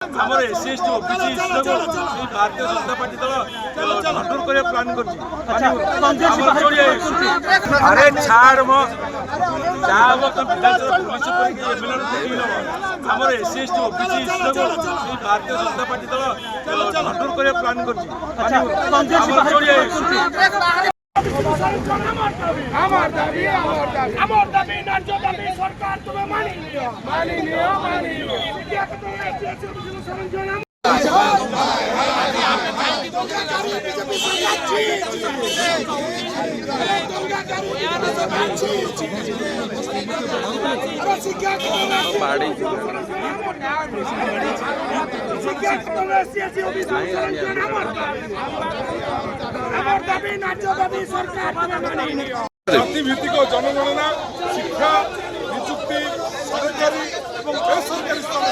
আমার SC ST OBC ইস্যুটাକୁ এই ଭାରତୀୟ ଜନତା ପାର୍ଟି ଦଳ କଣ୍ଟ୍ରୋଲ କରିବା ପ୍ଲାନ୍ କରୁଛି। ଆରେ ଛାଡ଼ ମ ଯାହା ହବ ତ ବିଧାନସଭା ପୁଲିସ କରିକି ଏମଏଲଏ ଦେଖିକି ନେବ। ଆମର ଏସସି ଏସଟି ଓବିସି ଇସ୍ୟୁଟାକୁ এই ଭାରତୀୟ ଜନତା ପାର୍ଟି ଦଳ କଣ୍ଟ୍ରୋଲ କରିବା ପ୍ଲାନ୍ କରୁଛି। আমার দাবি ন্যায্য দাবি সরকার তুমি মানি নিও জাতিভিত্তিক জনগণনা শিক্ষা নিযুক্তি সরকারি এবং বেসরকারি স্তরে